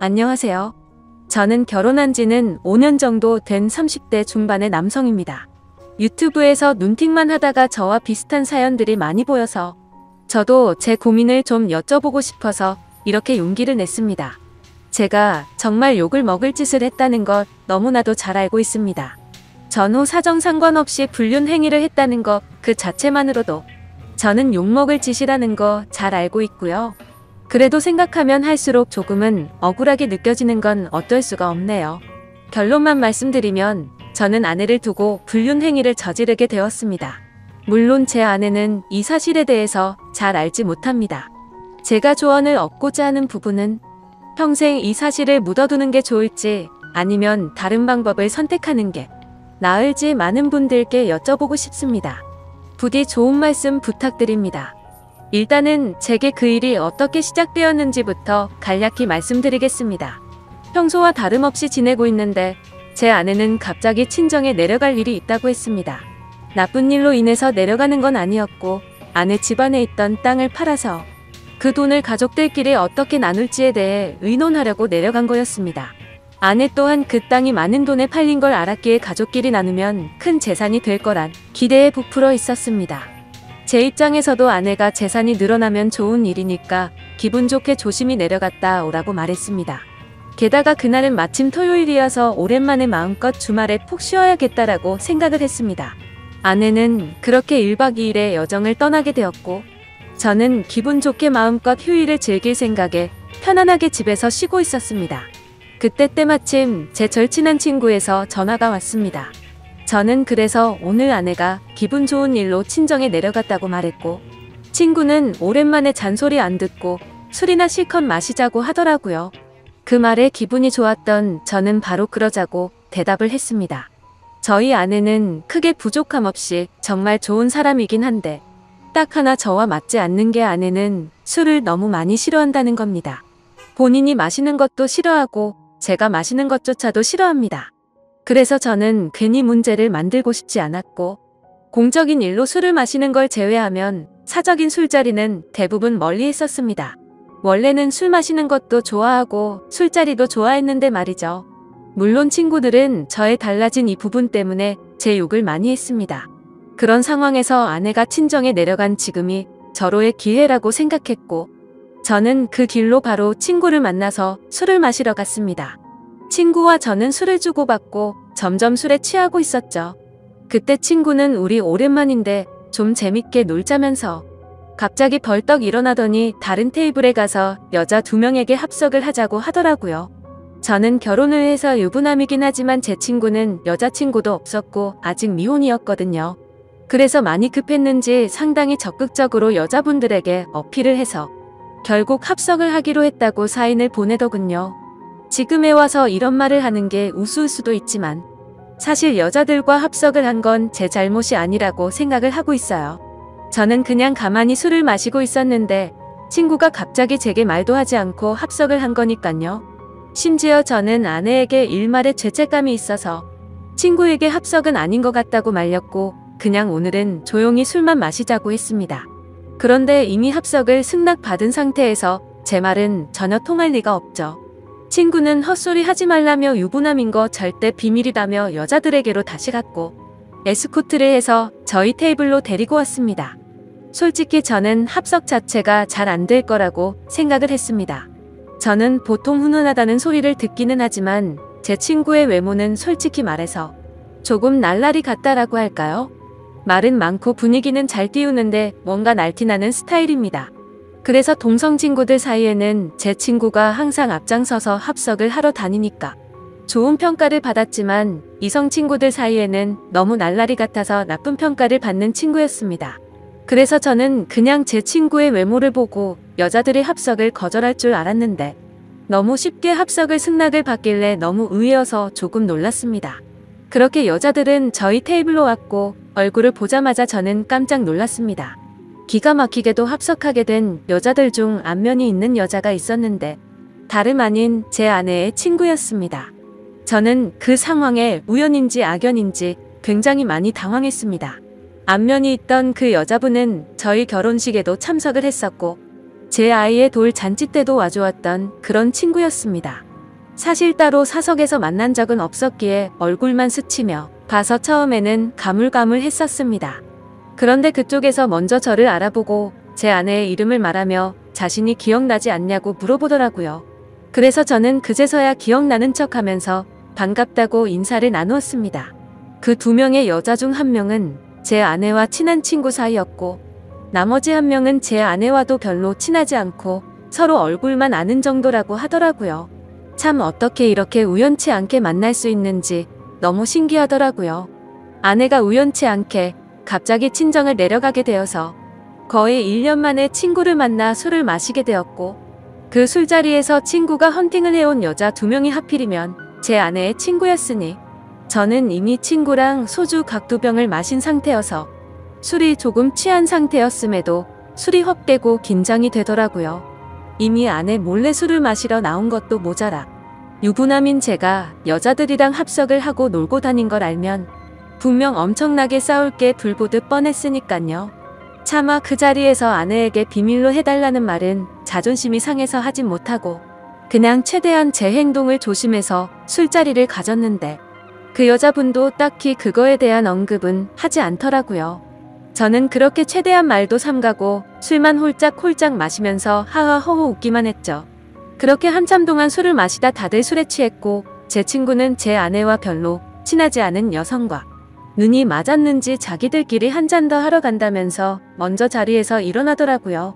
안녕하세요. 저는 결혼한 지는 5년 정도 된 30대 중반의 남성입니다. 유튜브에서 눈팅만 하다가 저와 비슷한 사연들이 많이 보여서 저도 제 고민을 좀 여쭤보고 싶어서 이렇게 용기를 냈습니다. 제가 정말 욕을 먹을 짓을 했다는 것 너무나도 잘 알고 있습니다. 전후 사정 상관없이 불륜 행위를 했다는 것 그 자체만으로도 저는 욕먹을 짓이라는 거 잘 알고 있고요. 그래도 생각하면 할수록 조금은 억울하게 느껴지는 건 어쩔 수가 없네요. 결론만 말씀드리면 저는 아내를 두고 불륜 행위를 저지르게 되었습니다. 물론 제 아내는 이 사실에 대해서 잘 알지 못합니다. 제가 조언을 얻고자 하는 부분은 평생 이 사실을 묻어두는 게 좋을지 아니면 다른 방법을 선택하는 게 나을지 많은 분들께 여쭤보고 싶습니다. 부디 좋은 말씀 부탁드립니다. 일단은 제게 그 일이 어떻게 시작되었는지부터 간략히 말씀드리겠습니다. 평소와 다름없이 지내고 있는데 제 아내는 갑자기 친정에 내려갈 일이 있다고 했습니다. 나쁜 일로 인해서 내려가는 건 아니었고 아내 집안에 있던 땅을 팔아서 그 돈을 가족들끼리 어떻게 나눌지에 대해 의논하려고 내려간 거였습니다. 아내 또한 그 땅이 많은 돈에 팔린 걸 알았기에 가족끼리 나누면 큰 재산이 될 거란 기대에 부풀어 있었습니다. 제 입장에서도 아내가 재산이 늘어나면 좋은 일이니까 기분 좋게 조심히 내려갔다 오라고 말했습니다. 게다가 그날은 마침 토요일이어서 오랜만에 마음껏 주말에 푹 쉬어야겠다라고 생각을 했습니다. 아내는 그렇게 1박 2일의 여정을 떠나게 되었고 저는 기분 좋게 마음껏 휴일을 즐길 생각에 편안하게 집에서 쉬고 있었습니다. 그때 때마침 제 절친한 친구에서 전화가 왔습니다. 저는 그래서 오늘 아내가 기분 좋은 일로 친정에 내려갔다고 말했고 친구는 오랜만에 잔소리 안 듣고 술이나 실컷 마시자고 하더라고요. 그 말에 기분이 좋았던 저는 바로 그러자고 대답을 했습니다. 저희 아내는 크게 부족함 없이 정말 좋은 사람이긴 한데 딱 하나 저와 맞지 않는 게 아내는 술을 너무 많이 싫어한다는 겁니다. 본인이 마시는 것도 싫어하고 제가 마시는 것조차도 싫어합니다. 그래서 저는 괜히 문제를 만들고 싶지 않았고 공적인 일로 술을 마시는 걸 제외하면 사적인 술자리는 대부분 멀리 했었습니다. 원래는 술 마시는 것도 좋아하고 술자리도 좋아했는데 말이죠. 물론 친구들은 저의 달라진 이 부분 때문에 제 욕을 많이 했습니다. 그런 상황에서 아내가 친정에 내려간 지금이 절호의 기회라고 생각했고 저는 그 길로 바로 친구를 만나서 술을 마시러 갔습니다. 친구와 저는 술을 주고받고 점점 술에 취하고 있었죠. 그때 친구는 우리 오랜만인데 좀 재밌게 놀자면서 갑자기 벌떡 일어나더니 다른 테이블에 가서 여자 2명에게 합석을 하자고 하더라고요. 저는 결혼을 해서 유부남이긴 하지만 제 친구는 여자친구도 없었고 아직 미혼이었거든요. 그래서 많이 급했는지 상당히 적극적으로 여자분들에게 어필을 해서 결국 합석을 하기로 했다고 사인을 보내더군요. 지금에 와서 이런 말을 하는 게 우스울 수도 있지만 사실 여자들과 합석을 한 건 제 잘못이 아니라고 생각을 하고 있어요. 저는 그냥 가만히 술을 마시고 있었는데 친구가 갑자기 제게 말도 하지 않고 합석을 한 거니깐요. 심지어 저는 아내에게 일말의 죄책감이 있어서 친구에게 합석은 아닌 것 같다고 말렸고 그냥 오늘은 조용히 술만 마시자고 했습니다. 그런데 이미 합석을 승낙받은 상태에서 제 말은 전혀 통할 리가 없죠. 친구는 헛소리 하지 말라며 유부남인 거 절대 비밀이라며 여자들에게로 다시 갔고 에스코트를 해서 저희 테이블로 데리고 왔습니다. 솔직히 저는 합석 자체가 잘 안 될 거라고 생각을 했습니다. 저는 보통 훈훈하다는 소리를 듣기는 하지만 제 친구의 외모는 솔직히 말해서 조금 날라리 같다라고 할까요? 말은 많고 분위기는 잘 띄우는데 뭔가 날티나는 스타일입니다. 그래서 동성 친구들 사이에는 제 친구가 항상 앞장서서 합석을 하러 다니니까 좋은 평가를 받았지만 이성 친구들 사이에는 너무 날라리 같아서 나쁜 평가를 받는 친구였습니다. 그래서 저는 그냥 제 친구의 외모를 보고 여자들의 합석을 거절할 줄 알았는데 너무 쉽게 합석을 승낙을 받길래 너무 의외여서 조금 놀랐습니다. 그렇게 여자들은 저희 테이블로 왔고 얼굴을 보자마자 저는 깜짝 놀랐습니다. 기가 막히게도 합석하게 된 여자들 중 안면이 있는 여자가 있었는데 다름 아닌 제 아내의 친구였습니다. 저는 그 상황에 우연인지 악연인지 굉장히 많이 당황했습니다. 안면이 있던 그 여자분은 저희 결혼식에도 참석을 했었고 제 아이의 돌 잔치 때도 와주었던 그런 친구였습니다. 사실 따로 사석에서 만난 적은 없었기에 얼굴만 스치며 봐서 처음에는 가물가물했었습니다. 그런데 그쪽에서 먼저 저를 알아보고 제 아내의 이름을 말하며 자신이 기억나지 않냐고 물어보더라고요. 그래서 저는 그제서야 기억나는 척하면서 반갑다고 인사를 나누었습니다. 그 2명의 여자 중 1명은 제 아내와 친한 친구 사이였고 나머지 1명은 제 아내와도 별로 친하지 않고 서로 얼굴만 아는 정도라고 하더라고요. 참 어떻게 이렇게 우연치 않게 만날 수 있는지 너무 신기하더라고요. 아내가 우연치 않게 갑자기 친정을 내려가게 되어서 거의 1년 만에 친구를 만나 술을 마시게 되었고 그 술자리에서 친구가 헌팅을 해온 여자 2명이 하필이면 제 아내의 친구였으니 저는 이미 친구랑 소주 각 2병을 마신 상태여서 술이 조금 취한 상태였음에도 술이 헛되고 긴장이 되더라고요. 이미 아내 몰래 술을 마시러 나온 것도 모자라 유부남인 제가 여자들이랑 합석을 하고 놀고 다닌 걸 알면 분명 엄청나게 싸울 게 불보듯 뻔했으니깐요. 차마 그 자리에서 아내에게 비밀로 해달라는 말은 자존심이 상해서 하진 못하고 그냥 최대한 제 행동을 조심해서 술자리를 가졌는데 그 여자분도 딱히 그거에 대한 언급은 하지 않더라고요. 저는 그렇게 최대한 말도 삼가고 술만 홀짝홀짝 마시면서 하하호호 웃기만 했죠. 그렇게 한참 동안 술을 마시다 다들 술에 취했고 제 친구는 제 아내와 별로 친하지 않은 여성과 눈이 맞았는지 자기들끼리 한 잔 더 하러 간다면서 먼저 자리에서 일어나더라고요.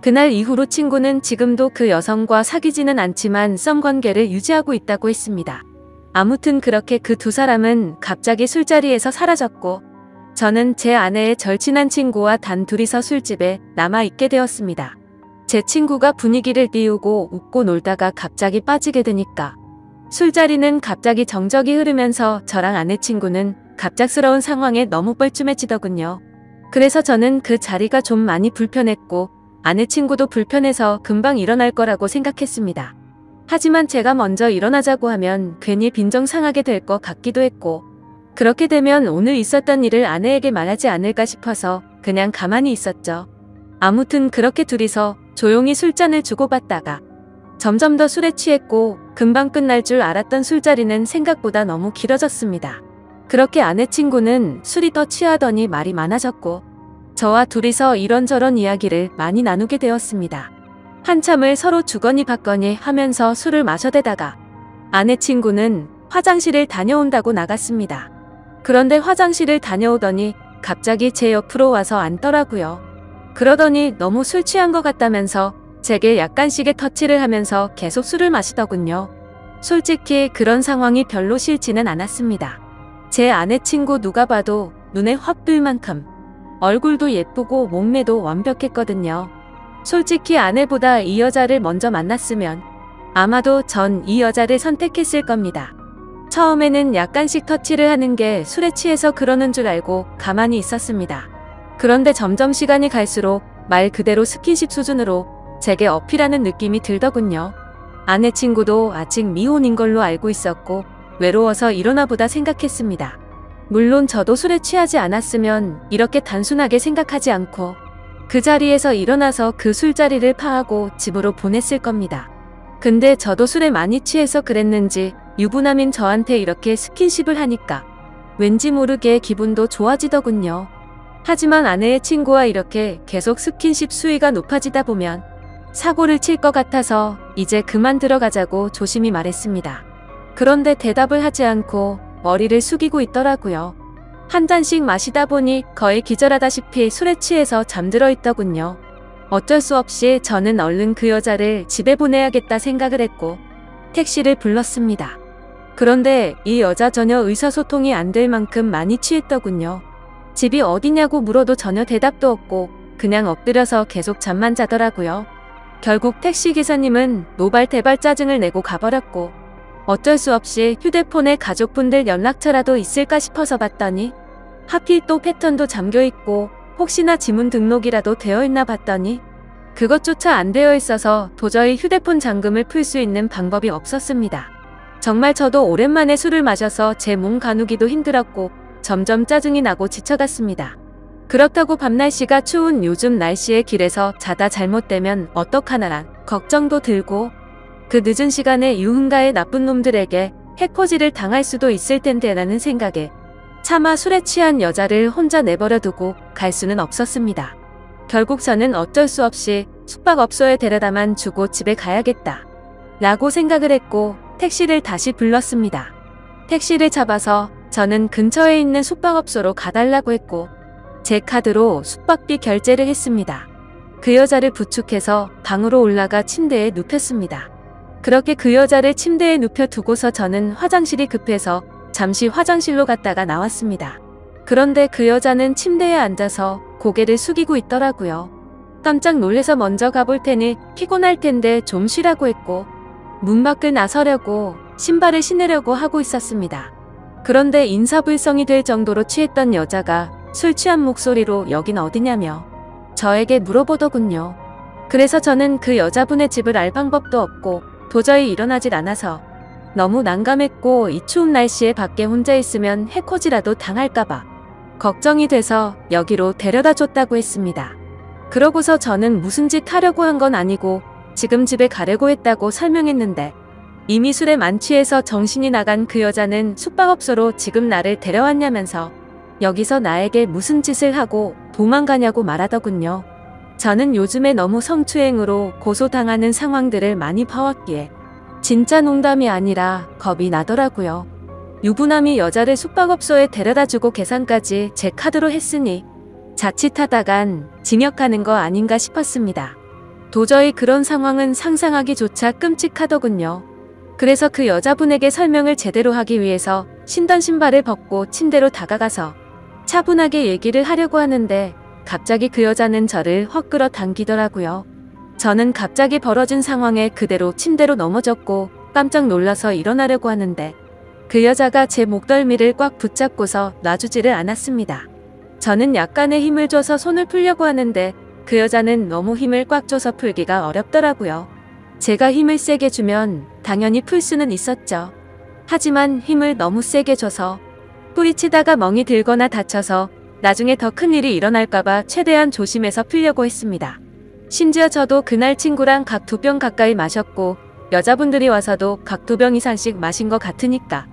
그날 이후로 친구는 지금도 그 여성과 사귀지는 않지만 썸관계를 유지하고 있다고 했습니다. 아무튼 그렇게 그 2사람은 갑자기 술자리에서 사라졌고 저는 제 아내의 절친한 친구와 단 둘이서 술집에 남아있게 되었습니다. 제 친구가 분위기를 띄우고 웃고 놀다가 갑자기 빠지게 되니까 술자리는 갑자기 정적이 흐르면서 저랑 아내 친구는 갑작스러운 상황에 너무 뻘쭘해지더군요. 그래서 저는 그 자리가 좀 많이 불편했고 아내 친구도 불편해서 금방 일어날 거라고 생각했습니다. 하지만 제가 먼저 일어나자고 하면 괜히 빈정상하게 될 것 같기도 했고 그렇게 되면 오늘 있었던 일을 아내에게 말하지 않을까 싶어서 그냥 가만히 있었죠. 아무튼 그렇게 둘이서 조용히 술잔을 주고받다가 점점 더 술에 취했고 금방 끝날 줄 알았던 술자리는 생각보다 너무 길어졌습니다. 그렇게 아내 친구는 술이 더 취하더니 말이 많아졌고 저와 둘이서 이런저런 이야기를 많이 나누게 되었습니다. 한참을 서로 주거니 받거니 하면서 술을 마셔대다가 아내 친구는 화장실을 다녀온다고 나갔습니다. 그런데 화장실을 다녀오더니 갑자기 제 옆으로 와서 앉더라고요. 그러더니 너무 술 취한 것 같다면서 제게 약간씩의 터치를 하면서 계속 술을 마시더군요. 솔직히 그런 상황이 별로 싫지는 않았습니다. 제 아내 친구 누가 봐도 눈에 확 뜰 만큼 얼굴도 예쁘고 몸매도 완벽했거든요. 솔직히 아내보다 이 여자를 먼저 만났으면 아마도 전 이 여자를 선택했을 겁니다. 처음에는 약간씩 터치를 하는 게 술에 취해서 그러는 줄 알고 가만히 있었습니다. 그런데 점점 시간이 갈수록 말 그대로 스킨십 수준으로 제게 어필하는 느낌이 들더군요. 아내 친구도 아직 미혼인 걸로 알고 있었고 외로워서 이러나 보다 생각했습니다. 물론 저도 술에 취하지 않았으면 이렇게 단순하게 생각하지 않고 그 자리에서 일어나서 그 술자리를 파하고 집으로 보냈을 겁니다. 근데 저도 술에 많이 취해서 그랬는지 유부남인 저한테 이렇게 스킨십을 하니까 왠지 모르게 기분도 좋아지더군요. 하지만 아내의 친구와 이렇게 계속 스킨십 수위가 높아지다 보면 사고를 칠 것 같아서 이제 그만 들어가자고 조심히 말했습니다. 그런데 대답을 하지 않고 머리를 숙이고 있더라고요. 한 잔씩 마시다 보니 거의 기절하다시피 술에 취해서 잠들어 있더군요. 어쩔 수 없이 저는 얼른 그 여자를 집에 보내야겠다 생각을 했고 택시를 불렀습니다. 그런데 이 여자 전혀 의사소통이 안 될 만큼 많이 취했더군요. 집이 어디냐고 물어도 전혀 대답도 없고 그냥 엎드려서 계속 잠만 자더라고요. 결국 택시기사님은 노발대발 짜증을 내고 가버렸고 어쩔 수 없이 휴대폰에 가족분들 연락처라도 있을까 싶어서 봤더니 하필 또 패턴도 잠겨있고 혹시나 지문 등록이라도 되어있나 봤더니 그것조차 안 되어 있어서 도저히 휴대폰 잠금을 풀 수 있는 방법이 없었습니다. 정말 저도 오랜만에 술을 마셔서 제 몸 가누기도 힘들었고 점점 짜증이 나고 지쳐갔습니다. 그렇다고 밤날씨가 추운 요즘 날씨에 길에서 자다 잘못되면 어떡하나란 걱정도 들고 그 늦은 시간에 유흥가의 나쁜 놈들에게 해코지를 당할 수도 있을 텐데라는 생각에 차마 술에 취한 여자를 혼자 내버려 두고 갈 수는 없었습니다. 결국 저는 어쩔 수 없이 숙박업소에 데려다만 주고 집에 가야겠다 라고 생각을 했고 택시를 다시 불렀습니다. 택시를 잡아서 저는 근처에 있는 숙박업소로 가달라고 했고 제 카드로 숙박비 결제를 했습니다. 그 여자를 부축해서 방으로 올라가 침대에 눕혔습니다. 그렇게 그 여자를 침대에 눕혀두고서 저는 화장실이 급해서 잠시 화장실로 갔다가 나왔습니다. 그런데 그 여자는 침대에 앉아서 고개를 숙이고 있더라고요. 깜짝 놀래서 먼저 가볼 테니 피곤할 텐데 좀 쉬라고 했고 문 밖을 나서려고 신발을 신으려고 하고 있었습니다. 그런데 인사불성이 될 정도로 취했던 여자가 술 취한 목소리로 여긴 어디냐며 저에게 물어보더군요. 그래서 저는 그 여자분의 집을 알 방법도 없고 도저히 일어나질 않아서 너무 난감했고 이 추운 날씨에 밖에 혼자 있으면 해코지라도 당할까봐 걱정이 돼서 여기로 데려다 줬다고 했습니다. 그러고서 저는 무슨 짓 하려고 한 건 아니고 지금 집에 가려고 했다고 설명했는데 이미 술에 만취해서 정신이 나간 그 여자는 숙박업소로 지금 나를 데려왔냐면서 여기서 나에게 무슨 짓을 하고 도망가냐고 말하더군요. 저는 요즘에 너무 성추행으로 고소당하는 상황들을 많이 봐왔기에 진짜 농담이 아니라 겁이 나더라고요. 유부남이 여자를 숙박업소에 데려다주고 계산까지 제 카드로 했으니 자칫하다간 징역하는 거 아닌가 싶었습니다. 도저히 그런 상황은 상상하기조차 끔찍하더군요. 그래서 그 여자분에게 설명을 제대로 하기 위해서 신던 신발을 벗고 침대로 다가가서 차분하게 얘기를 하려고 하는데 갑자기 그 여자는 저를 헛 끌어당기더라고요. 저는 갑자기 벌어진 상황에 그대로 침대로 넘어졌고 깜짝 놀라서 일어나려고 하는데 그 여자가 제 목덜미를 꽉 붙잡고서 놔주지를 않았습니다. 저는 약간의 힘을 줘서 손을 풀려고 하는데 그 여자는 너무 힘을 꽉 줘서 풀기가 어렵더라고요. 제가 힘을 세게 주면 당연히 풀 수는 있었죠. 하지만 힘을 너무 세게 줘서 뿌리치다가 멍이 들거나 다쳐서 나중에 더 큰 일이 일어날까봐 최대한 조심해서 풀려고 했습니다. 심지어 저도 그날 친구랑 각 2병 가까이 마셨고 여자분들이 와서도 각 2병 이상씩 마신 것 같으니까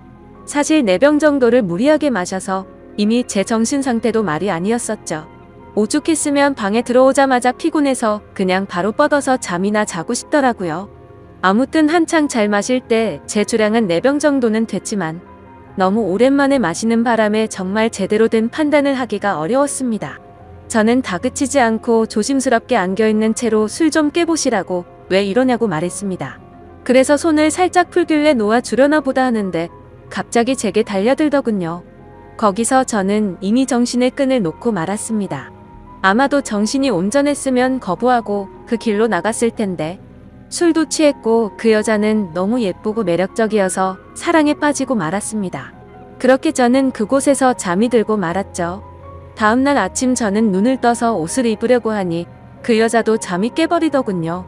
사실 4병 정도를 무리하게 마셔서 이미 제 정신 상태도 말이 아니었었죠. 오죽했으면 방에 들어오자마자 피곤해서 그냥 바로 뻗어서 잠이나 자고 싶더라고요. 아무튼 한창 잘 마실 때 제 주량은 4병 정도는 됐지만 너무 오랜만에 마시는 바람에 정말 제대로 된 판단을 하기가 어려웠습니다. 저는 다그치지 않고 조심스럽게 안겨있는 채로 술 좀 깨보시라고 왜 이러냐고 말했습니다. 그래서 손을 살짝 풀길래 놓아주려나 보다 하는데 갑자기 제게 달려들더군요. 거기서 저는 이미 정신의 끈을 놓고 말았습니다. 아마도 정신이 온전했으면 거부하고 그 길로 나갔을 텐데 술도 취했고 그 여자는 너무 예쁘고 매력적이어서 사랑에 빠지고 말았습니다. 그렇게 저는 그곳에서 잠이 들고 말았죠. 다음날 아침 저는 눈을 떠서 옷을 입으려고 하니 그 여자도 잠이 깨버리더군요.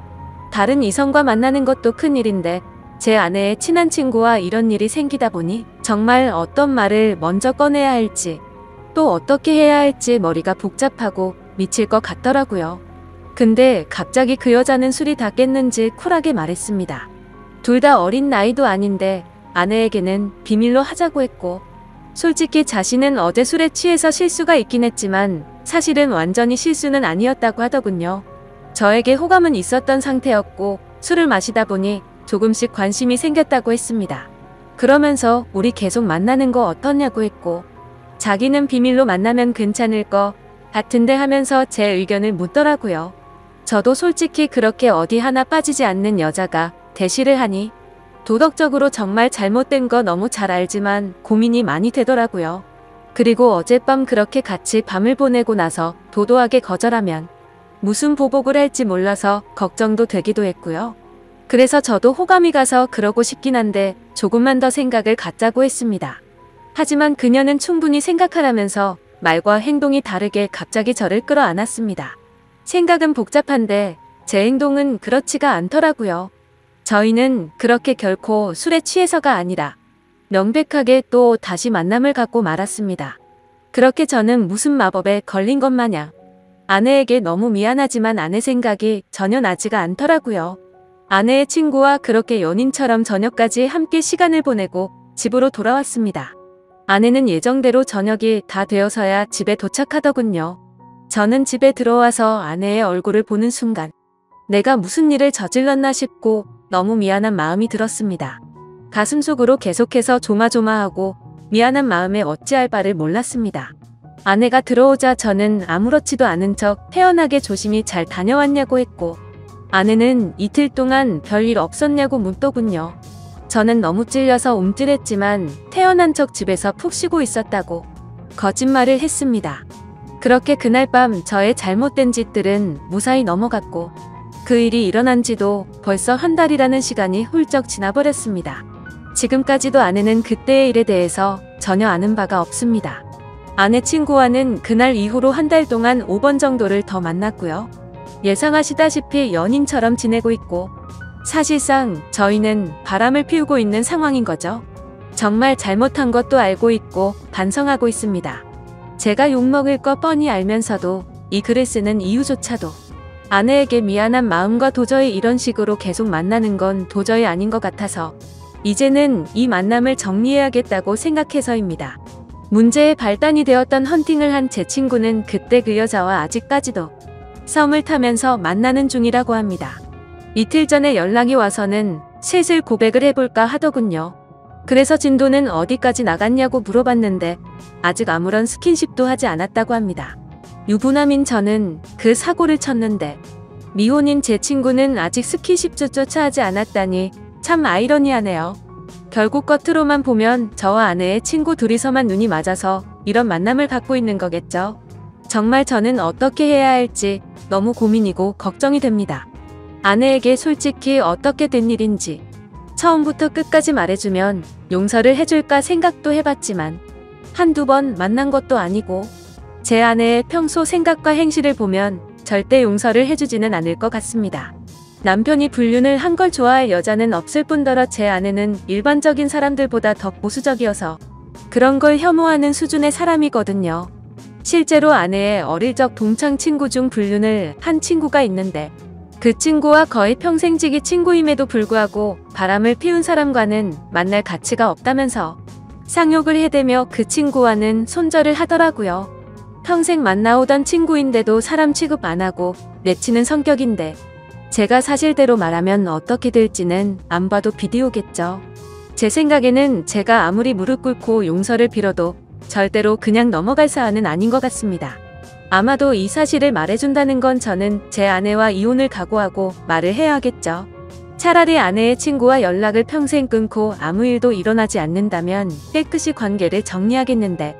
다른 이성과 만나는 것도 큰일인데 제 아내의 친한 친구와 이런 일이 생기다 보니 정말 어떤 말을 먼저 꺼내야 할지 또 어떻게 해야 할지 머리가 복잡하고 미칠 것 같더라고요. 근데 갑자기 그 여자는 술이 다 깼는지 쿨하게 말했습니다. 둘 다 어린 나이도 아닌데 아내에게는 비밀로 하자고 했고 솔직히 자신은 어제 술에 취해서 실수가 있긴 했지만 사실은 완전히 실수는 아니었다고 하더군요. 저에게 호감은 있었던 상태였고 술을 마시다 보니 조금씩 관심이 생겼다고 했습니다. 그러면서 우리 계속 만나는 거 어떻냐고 했고 자기는 비밀로 만나면 괜찮을 거 같은데 하면서 제 의견을 묻더라고요. 저도 솔직히 그렇게 어디 하나 빠지지 않는 여자가 대시를 하니 도덕적으로 정말 잘못된 거 너무 잘 알지만 고민이 많이 되더라고요. 그리고 어젯밤 그렇게 같이 밤을 보내고 나서 도도하게 거절하면 무슨 보복을 할지 몰라서 걱정도 되기도 했고요. 그래서 저도 호감이 가서 그러고 싶긴 한데 조금만 더 생각을 갖자고 했습니다. 하지만 그녀는 충분히 생각하라면서 말과 행동이 다르게 갑자기 저를 끌어안았습니다. 생각은 복잡한데 제 행동은 그렇지가 않더라고요. 저희는 그렇게 결코 술에 취해서가 아니라 명백하게 또 다시 만남을 갖고 말았습니다. 그렇게 저는 무슨 마법에 걸린 것 마냥 아내에게 너무 미안하지만 아내 생각이 전혀 나지가 않더라고요. 아내의 친구와 그렇게 연인처럼 저녁까지 함께 시간을 보내고 집으로 돌아왔습니다. 아내는 예정대로 저녁이 다 되어서야 집에 도착하더군요. 저는 집에 들어와서 아내의 얼굴을 보는 순간 내가 무슨 일을 저질렀나 싶고 너무 미안한 마음이 들었습니다. 가슴속으로 계속해서 조마조마하고 미안한 마음에 어찌할 바를 몰랐습니다. 아내가 들어오자 저는 아무렇지도 않은 척 태연하게 조심히 잘 다녀왔냐고 했고 아내는 이틀 동안 별일 없었냐고 묻더군요. 저는 너무 찔려서 움찔했지만 태연한 척 집에서 푹 쉬고 있었다고 거짓말을 했습니다. 그렇게 그날 밤 저의 잘못된 짓들은 무사히 넘어갔고 그 일이 일어난 지도 벌써 한 달이라는 시간이 훌쩍 지나버렸습니다. 지금까지도 아내는 그때의 일에 대해서 전혀 아는 바가 없습니다. 아내 친구와는 그날 이후로 한 달 동안 5번 정도를 더 만났고요. 예상하시다시피 연인처럼 지내고 있고 사실상 저희는 바람을 피우고 있는 상황인 거죠. 정말 잘못한 것도 알고 있고 반성하고 있습니다. 제가 욕먹을 거 뻔히 알면서도 이 글을 쓰는 이유조차도 아내에게 미안한 마음과 도저히 이런 식으로 계속 만나는 건 도저히 아닌 것 같아서 이제는 이 만남을 정리해야겠다고 생각해서입니다. 문제의 발단이 되었던 헌팅을 한 제 친구는 그때 그 여자와 아직까지도 썸을 타면서 만나는 중이라고 합니다. 이틀 전에 연락이 와서는 슬슬 고백을 해볼까 하더군요. 그래서 진도는 어디까지 나갔냐고 물어봤는데 아직 아무런 스킨십도 하지 않았다고 합니다. 유부남인 저는 그 사고를 쳤는데 미혼인 제 친구는 아직 스킨십조차 하지 않았다니 참 아이러니하네요. 결국 겉으로만 보면 저와 아내의 친구 둘이서만 눈이 맞아서 이런 만남을 갖고 있는 거겠죠. 정말 저는 어떻게 해야 할지 너무 고민이고 걱정이 됩니다. 아내에게 솔직히 어떻게 된 일인지 처음부터 끝까지 말해주면 용서를 해줄까 생각도 해봤지만 한두 번 만난 것도 아니고 제 아내의 평소 생각과 행실을 보면 절대 용서를 해주지는 않을 것 같습니다. 남편이 불륜을 한 걸 좋아할 여자는 없을 뿐더러 제 아내는 일반적인 사람들보다 더 보수적이어서 그런 걸 혐오하는 수준의 사람이거든요. 실제로 아내의 어릴 적 동창 친구 중 불륜을 한 친구가 있는데 그 친구와 거의 평생지기 친구임에도 불구하고 바람을 피운 사람과는 만날 가치가 없다면서 상욕을 해대며 그 친구와는 손절을 하더라고요. 평생 만나오던 친구인데도 사람 취급 안 하고 내치는 성격인데 제가 사실대로 말하면 어떻게 될지는 안 봐도 비디오겠죠. 제 생각에는 제가 아무리 무릎 꿇고 용서를 빌어도 절대로 그냥 넘어갈 사안은 아닌 것 같습니다. 아마도 이 사실을 말해준다는 건 저는 제 아내와 이혼을 각오하고 말을 해야겠죠. 차라리 아내의 친구와 연락을 평생 끊고 아무 일도 일어나지 않는다면 깨끗이 관계를 정리하겠는데